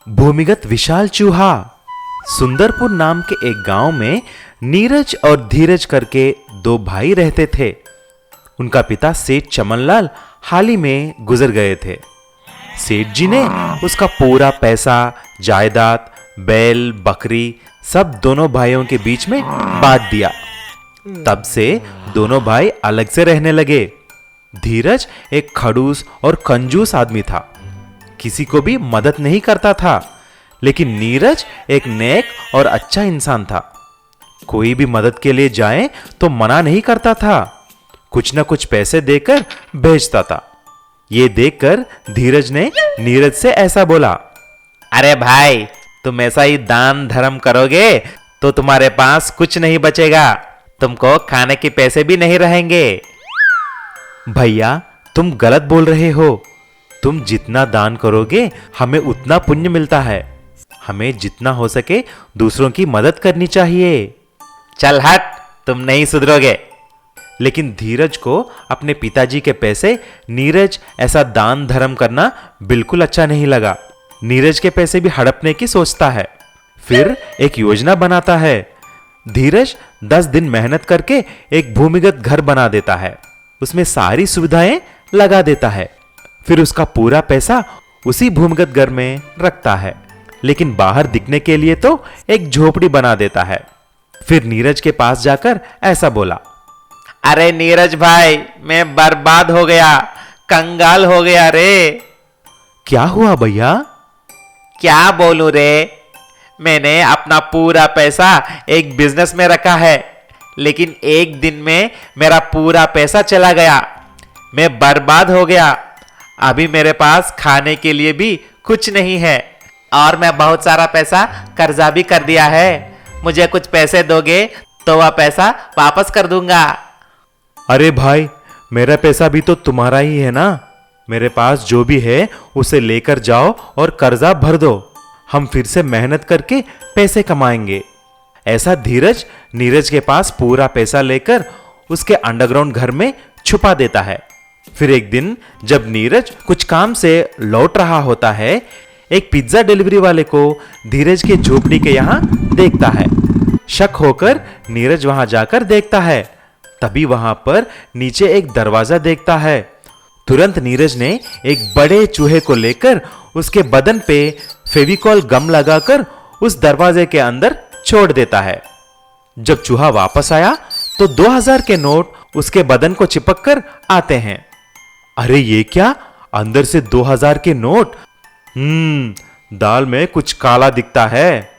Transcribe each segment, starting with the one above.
भूमिगत विशाल चूहा। सुंदरपुर नाम के एक गांव में नीरज और धीरज करके दो भाई रहते थे। उनका पिता सेठ चमनलाल हाल ही में गुजर गए थे। सेठ जी ने उसका पूरा पैसा, जायदाद, बैल, बकरी सब दोनों भाइयों के बीच में बांट दिया। तब से दोनों भाई अलग से रहने लगे। धीरज एक खड़ूस और कंजूस आदमी था, किसी को भी मदद नहीं करता था। लेकिन नीरज एक नेक और अच्छा इंसान था। कोई भी मदद के लिए जाए तो मना नहीं करता था, कुछ ना कुछ पैसे देकर भेजता था। ये देखकर धीरज ने नीरज से ऐसा बोला, अरे भाई, तुम ऐसा ही दान धर्म करोगे तो तुम्हारे पास कुछ नहीं बचेगा, तुमको खाने के पैसे भी नहीं रहेंगे। भैया, तुम गलत बोल रहे हो। तुम जितना दान करोगे हमें उतना पुण्य मिलता है। हमें जितना हो सके दूसरों की मदद करनी चाहिए। चल हट, तुम नहीं सुधरोगे। लेकिन धीरज को अपने पिताजी के पैसे नीरज ऐसा दान धर्म करना बिल्कुल अच्छा नहीं लगा। नीरज के पैसे भी हड़पने की सोचता है। फिर एक योजना बनाता है। धीरज 10 दिन मेहनत करके एक भूमिगत घर बना देता है। उसमें सारी सुविधाएं लगा देता है। फिर उसका पूरा पैसा उसी भूमिगत घर में रखता है, लेकिन बाहर दिखने के लिए तो एक झोपड़ी बना देता है। फिर नीरज के पास जाकर ऐसा बोला, अरे नीरज भाई, मैं बर्बाद हो गया, कंगाल हो गया रे। क्या हुआ भैया? क्या बोलूं रे, मैंने अपना पूरा पैसा एक बिजनेस में रखा है, लेकिन एक दिन में मेरा पूरा पैसा चला गया। मैं बर्बाद हो गया। अभी मेरे पास खाने के लिए भी कुछ नहीं है और मैं बहुत सारा पैसा कर्जा भी कर दिया है। मुझे कुछ पैसे दोगे तो वह पैसा वापस कर दूंगा। अरे भाई, मेरा पैसा भी तो तुम्हारा ही है ना। मेरे पास जो भी है उसे लेकर जाओ और कर्जा भर दो। हम फिर से मेहनत करके पैसे कमाएंगे। ऐसा धीरज नीरज के पास पूरा पैसा लेकर उसके अंडरग्राउंड घर में छुपा देता है। फिर एक दिन जब नीरज कुछ काम से लौट रहा होता है, एक पिज्जा डिलीवरी वाले को धीरज के झोपड़ी के यहां देखता है। शक होकर नीरज वहां जाकर देखता है। तभी वहां पर नीचे एक दरवाजा देखता है। तुरंत नीरज ने एक बड़े चूहे को लेकर उसके बदन पे फेविकॉल गम लगाकर उस दरवाजे के अंदर छोड़ देता है। जब चूहा वापस आया तो 2000 के नोट उसके बदन को चिपक कर आते हैं। अरे ये क्या, अंदर से 2000 के नोट। दाल में कुछ काला दिखता है।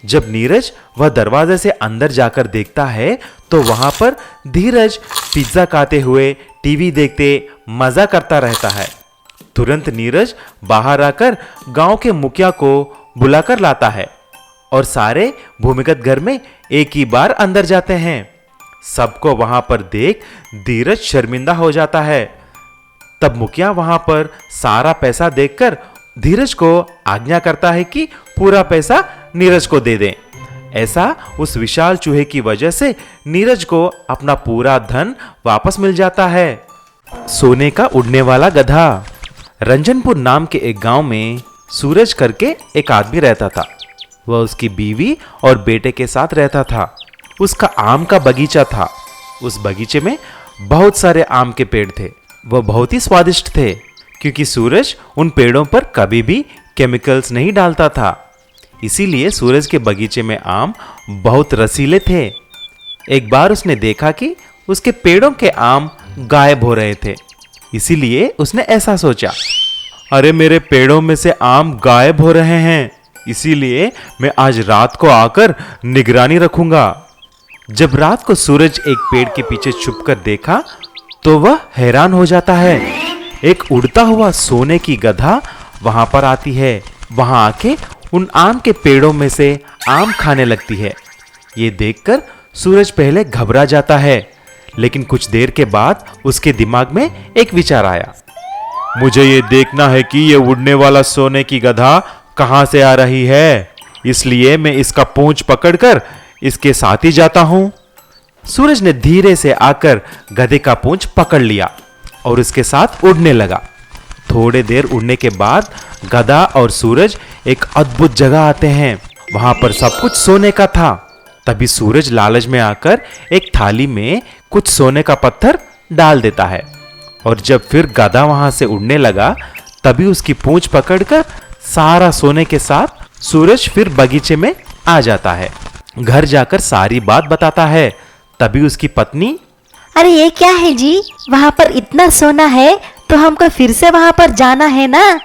जब नीरज वह दरवाजे से अंदर जाकर देखता है तो वहां पर धीरज पिज्जा खाते हुए टीवी देखते मजा करता रहता है। तुरंत नीरज बाहर आकर गांव के मुखिया को बुलाकर लाता है और सारे भूमिगत घर में एक ही बार अंदर जाते हैं। सबको वहां पर देख धीरज शर्मिंदा हो जाता है। तब मुखिया वहां पर सारा पैसा देखकर धीरज को आज्ञा करता है कि पूरा पैसा नीरज को दे दें। ऐसा उस विशाल चूहे की वजह से नीरज को अपना पूरा धन वापस मिल जाता है। सोने का उड़ने वाला गधा। रंजनपुर नाम के एक गांव में सूरज करके एक आदमी रहता था। वह उसकी बीवी और बेटे के साथ रहता था। उसका आम का बगीचा था। उस बगीचे में बहुत सारे आम के पेड़ थे। वह बहुत ही स्वादिष्ट थे, क्योंकि सूरज उन पेड़ों पर कभी भी केमिकल्स नहीं डालता था। इसीलिए सूरज के बगीचे में आम बहुत रसीले थे। एक बार उसने देखा कि उसके पेड़ों के आम गायब हो रहे थे। इसीलिए उसने ऐसा सोचा, अरे मेरे पेड़ों में से आम गायब हो रहे हैं, इसीलिए मैं आज रात को आकर निगरानी रखूंगा। जब रात को सूरज एक पेड़ के पीछे छुपकर देखा तो वह हैरान हो जाता है। एक उड़ता हुआ सोने की गधा वहां पर आती है। वहां आके उन आम के पेड़ों में से आम खाने लगती है। ये देखकर सूरज पहले घबरा जाता है, लेकिन कुछ देर के बाद उसके दिमाग में एक विचार आया। मुझे ये देखना है कि ये उड़ने वाला सोने की गधा कहां से आ रही है, इसलिए मैं इसका पूंछ पकड़कर इसके साथ ही जाता हूं। सूरज ने धीरे से आकर गधे का पूंछ पकड़ लिया और उसके साथ उड़ने लगा। थोड़े देर उड़ने के बाद गधा और सूरज एक अद्भुत जगह आते हैं। वहां पर सब कुछ सोने का था। तभी सूरज लालच में आकर एक थाली में कुछ सोने का पत्थर डाल देता है और जब फिर गधा वहां से उड़ने लगा तभी उसकी पूंछ पकड़कर सारा सोने के साथ सूरज फिर बगीचे में आ जाता है। घर जाकर सारी बात बताता है। तभी उसकी पत्नी, अरे ये क्या है जी, वहाँ पर इतना सोना है तो हमको फिर से वहाँ पर जाना है ना।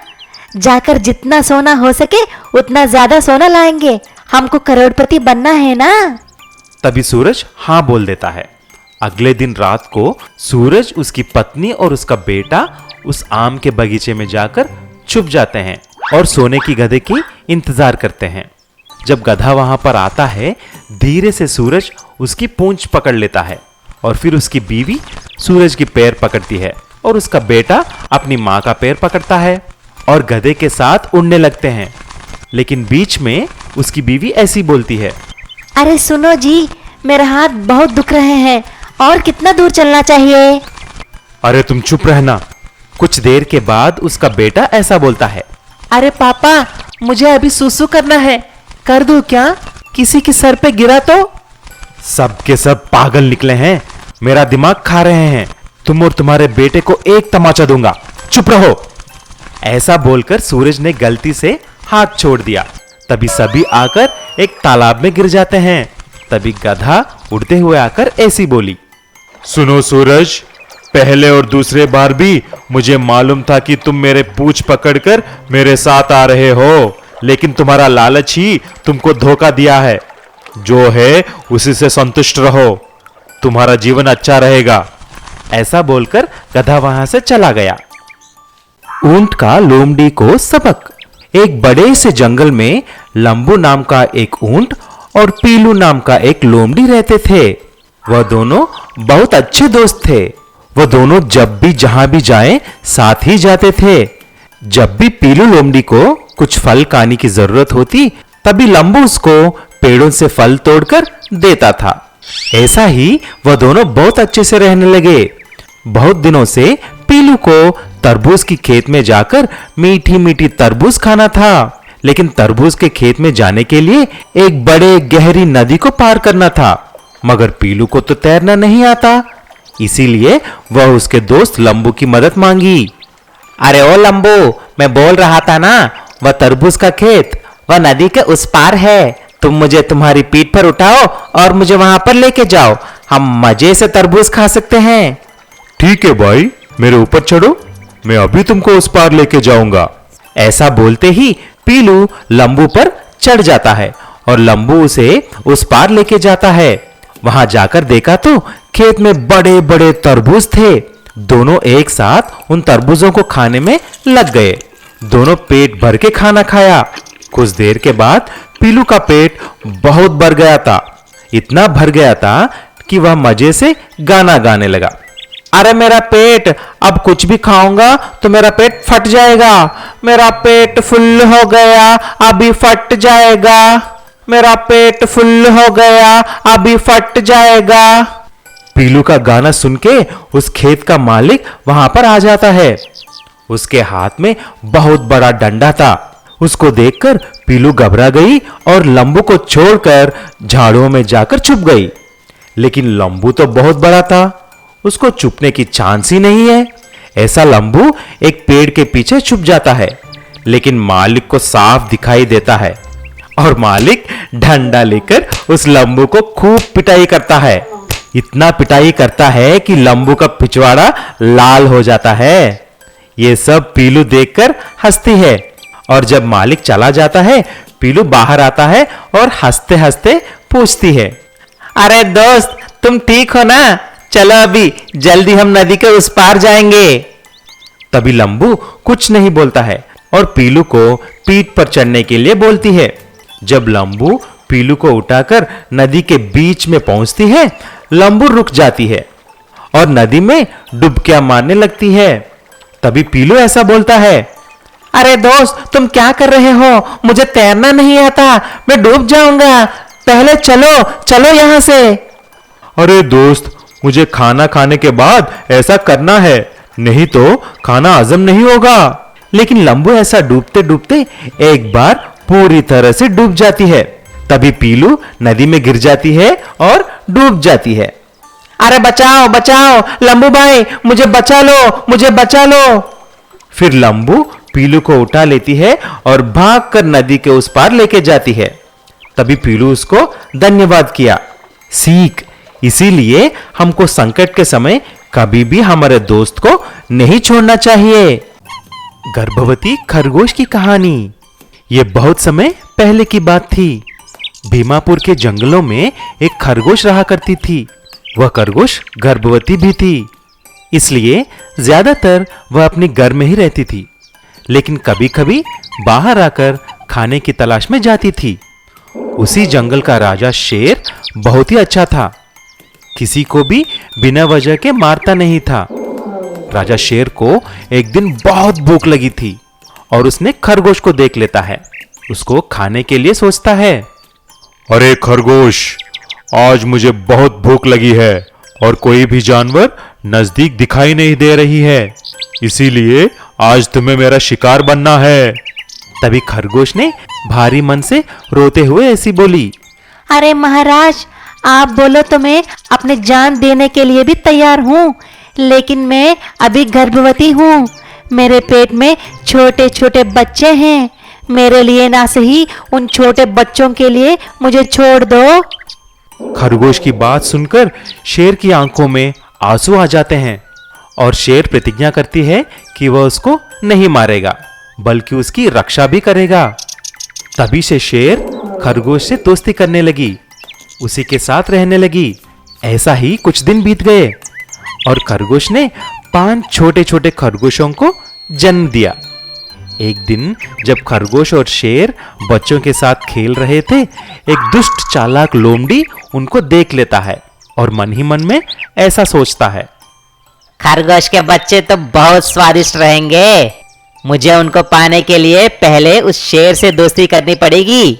जाकर जितना सोना हो सके उतना ज्यादा सोना लाएंगे, हमको करोड़पति बनना है ना। तभी सूरज हाँ बोल देता है। अगले दिन रात को सूरज, उसकी पत्नी और उसका बेटा उस आम के बगीचे में जाकर छुप जाते हैं और सोने की गधे की इंतजार करते हैं। जब गधा वहां पर आता है धीरे से सूरज उसकी पूंछ पकड़ लेता है और फिर उसकी बीवी सूरज की पैर पकड़ती है और उसका बेटा अपनी माँ का पैर पकड़ता है और गधे के साथ उड़ने लगते हैं। लेकिन बीच में उसकी बीवी ऐसी बोलती है, अरे सुनो जी, मेरा हाथ बहुत दुख रहे हैं और कितना दूर चलना चाहिए। अरे तुम चुप रहना। कुछ देर के बाद उसका बेटा ऐसा बोलता है, अरे पापा, मुझे अभी सुसु करना है, कर दूं क्या? किसी के सर पे गिरा तो? सब के सब पागल निकले हैं, मेरा दिमाग खा रहे हैं। तुम और तुम्हारे बेटे को एक तमाचा दूंगा, चुप रहो। ऐसा बोलकर सूरज ने गलती से हाथ छोड़ दिया। तभी सभी आकर एक तालाब में गिर जाते हैं। तभी गधा उड़ते हुए आकर ऐसी बोली, सुनो सूरज, पहले और दूसरे बार भी मुझे मालूम था कि तुम मेरे पूंछ पकड़कर मेरे साथ आ रहे हो, लेकिन तुम्हारा लालच ही तुमको धोखा दिया है। जो है उसी से संतुष्ट रहो, तुम्हारा जीवन अच्छा रहेगा। ऐसा बोलकर गधा वहां से चला गया। ऊंट का लोमड़ी को सबक। एक बड़े से जंगल में लंबू नाम का एक ऊंट और पीलू नाम का एक लोमड़ी रहते थे। वह दोनों बहुत अच्छे दोस्त थे। वह दोनों जब भी जहां भी जाएं साथ ही जाते थे। जब भी पीलू लोमड़ी को कुछ फल खाने की जरूरत होती तभी लंबू उसको पेड़ों से फल तोड़कर देता था। ऐसा ही वह दोनों बहुत अच्छे से रहने लगे। बहुत दिनों से पीलू को तरबूज की खेत में जाकर मीठी मीठी तरबूज खाना था, लेकिन तरबूज के खेत में जाने के लिए एक बड़े गहरी नदी को पार करना था। मगर पीलू को तो तैरना नहीं आता, इसीलिए वह उसके दोस्त लंबू की मदद मांगी। अरे ओ लंबू, मैं बोल रहा था ना, वह तरबूज का खेत वह नदी के उस पार है। तुम मुझे तुम्हारी पीठ पर उठाओ और मुझे वहां पर लेके जाओ, हम मजे से तरबूज खा सकते हैं। ठीक है भाई, मेरे ऊपर चढ़ो, मैं अभी तुमको उस पार लेके जाऊंगा। ऐसा बोलते ही पीलू लंबू पर चढ़ जाता है और लंबू उसे उस पार लेके जाता है। वहां जाकर देखा तो खेत में बड़े बड़े तरबूज थे। दोनों एक साथ उन तरबूजों को खाने में लग गए। दोनों पेट भर के खाना खाया। कुछ देर के बाद पीलू का पेट बहुत भर गया था। इतना भर गया था कि वह मजे से गाना गाने लगा। अरे मेरा पेट, अब कुछ भी खाऊंगा तो मेरा पेट फट जाएगा। मेरा पेट फुल हो गया, अभी फट जाएगा। मेरा पेट फुल हो गया, अभी फट जाएगा। पीलू का गाना सुन के उस खेत का मालिक वहां पर आ जाता है। उसके हाथ में बहुत बड़ा डंडा था। उसको देखकर पीलू घबरा गई और लंबू को छोड़कर झाड़ियों में जाकर छुप गई। लेकिन लंबू तो बहुत बड़ा था, उसको छुपने की चांस ही नहीं है। ऐसा लंबू एक पेड़ के पीछे छुप जाता है, लेकिन मालिक को साफ दिखाई देता है और मालिक डंडा लेकर उस लंबू को खूब पिटाई करता है। इतना पिटाई करता है कि लंबू का पिछवाड़ा लाल हो जाता है। ये सब पीलू देखकर हंसती है और जब मालिक चला जाता है पीलू बाहर आता है और हंसते हंसते पूछती है, अरे दोस्त, तुम ठीक हो ना? चलो अभी जल्दी हम नदी के उस पार जाएंगे। तभी लंबू कुछ नहीं बोलता है और पीलू को पीठ पर चढ़ने के लिए बोलती है। जब लंबू पीलू को उठाकर नदी के बीच में पहुंचती है, लंबू रुक जाती है और नदी में डुबकियां मारने लगती है। तभी पीलू ऐसा बोलता है, अरे दोस्त, तुम क्या कर रहे हो? मुझे तैरना नहीं आता, मैं डूब जाऊंगा। पहले चलो चलो यहां से। अरे दोस्त, मुझे खाना खाने के बाद ऐसा करना है, नहीं तो खाना हजम नहीं होगा। लेकिन लंबू ऐसा डूबते डूबते एक बार पूरी तरह से डूब जाती है। तभी पीलू नदी में गिर जाती है और डूब जाती है। अरे बचाओ बचाओ लंबू भाई, मुझे बचा लो, मुझे बचा लो। फिर लंबू पीलू को उठा लेती है और भागकर नदी के उस पार लेके जाती है। तभी पीलू उसको धन्यवाद किया। सीख, इसीलिए हमको संकट के समय कभी भी हमारे दोस्त को नहीं छोड़ना चाहिए। गर्भवती खरगोश की कहानी। यह बहुत समय पहले की बात थी। भीमापुर के जंगलों में एक खरगोश रहा करती थी। वह खरगोश गर्भवती भी थी, इसलिए ज्यादातर वह अपने घर में ही रहती थी। लेकिन कभी कभी बाहर आकर खाने की तलाश में जाती थी। उसी जंगल का राजा शेर बहुत ही अच्छा था। किसी को भी बिना वजह के मारता नहीं था। राजा शेर को एक दिन बहुत भूख लगी थी और उसने खरगोश को देख लेता है। उसको खाने के लिए सोचता है। अरे खरगोश, आज मुझे बहुत भूख लगी है और कोई भी जानवर नजदीक दिखाई नहीं दे रही है, इसीलिए आज तुम्हें मेरा शिकार बनना है। तभी खरगोश ने भारी मन से रोते हुए ऐसी बोली, अरे महाराज, आप बोलो तो मैं अपने जान देने के लिए भी तैयार हूँ, लेकिन मैं अभी गर्भवती हूँ। मेरे पेट में छोटे छोटे बच्चे हैं। मेरे लिए ना सही उन छोटे बच्चों के लिए मुझे छोड़ दो। खरगोश की बात सुनकर शेर की आंखों में आंसू आ जाते हैं और शेर प्रतिज्ञा करती है कि वह उसको नहीं मारेगा, बल्कि उसकी रक्षा भी करेगा। तभी से शेर खरगोश से दोस्ती करने लगी, उसी के साथ रहने लगी। ऐसा ही कुछ दिन बीत गए और खरगोश ने 5 छोटे छोटे खरगोशों को जन्म दिया। एक दिन जब खरगोश और शेर बच्चों के साथ खेल रहे थे, एक दुष्ट चालाक लोमड़ी उनको देख लेता है और मन ही मन में ऐसा सोचता है, खरगोश के बच्चे तो बहुत स्वादिष्ट रहेंगे। मुझे उनको पाने के लिए पहले उस शेर से दोस्ती करनी पड़ेगी।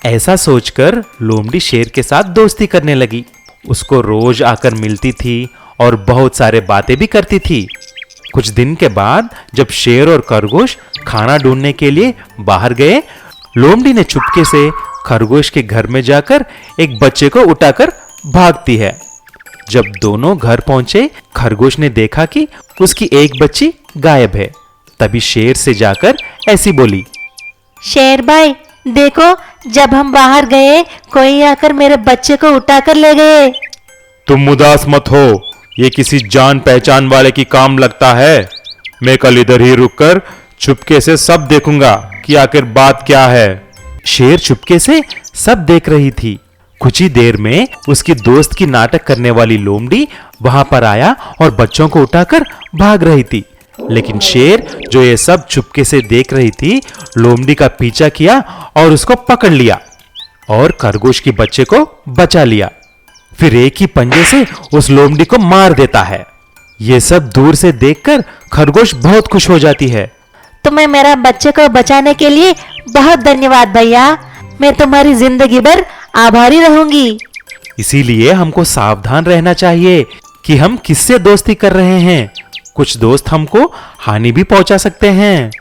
ऐसा सोचकर लोमड़ी शेर के साथ दोस्ती करने लगी। उसको रोज आकर मिलती थी और बहुत सारे बातें भी करती थी। कुछ दिन के बाद जब शेर और खरगोश खाना ढूंढने के लिए बाहर गए, लोमड़ी ने चुपके से खरगोश के घर में जाकर एक बच्चे को उठाकर भागती है। जब दोनों घर पहुंचे, खरगोश ने देखा कि उसकी एक बच्ची गायब है। तभी शेर से जाकर ऐसी बोली, शेर भाई देखो, जब हम बाहर गए कोई आकर मेरे बच्चे को उठाकर ले गए। तुम उदास मत हो, ये किसी जान पहचान वाले की काम लगता है। मैं कल इधर ही रुककर चुपके से सब देखूंगा कि आखिर बात क्या है। शेर चुपके से सब देख रही थी। कुछ ही देर में उसकी दोस्त की नाटक करने वाली लोमड़ी वहां पर आया और बच्चों को उठाकर भाग रही थी। लेकिन शेर, जो ये सब चुपके से देख रही थी, लोमड़ी का पीछा किया और उसको पकड़ लिया और खरगोश के बच्चे को बचा लिया। फिर एक ही पंजे से उस लोमड़ी को मार देता है। ये सब दूर से देखकर खरगोश बहुत खुश हो जाती है। तुम्हें मेरा बच्चे को बचाने के लिए बहुत धन्यवाद भैया। मैं तुम्हारी जिंदगी भर आभारी रहूंगी। इसीलिए हमको सावधान रहना चाहिए कि हम किससे दोस्ती कर रहे हैं। कुछ दोस्त हमको हानि भी पहुंचा सकते हैं।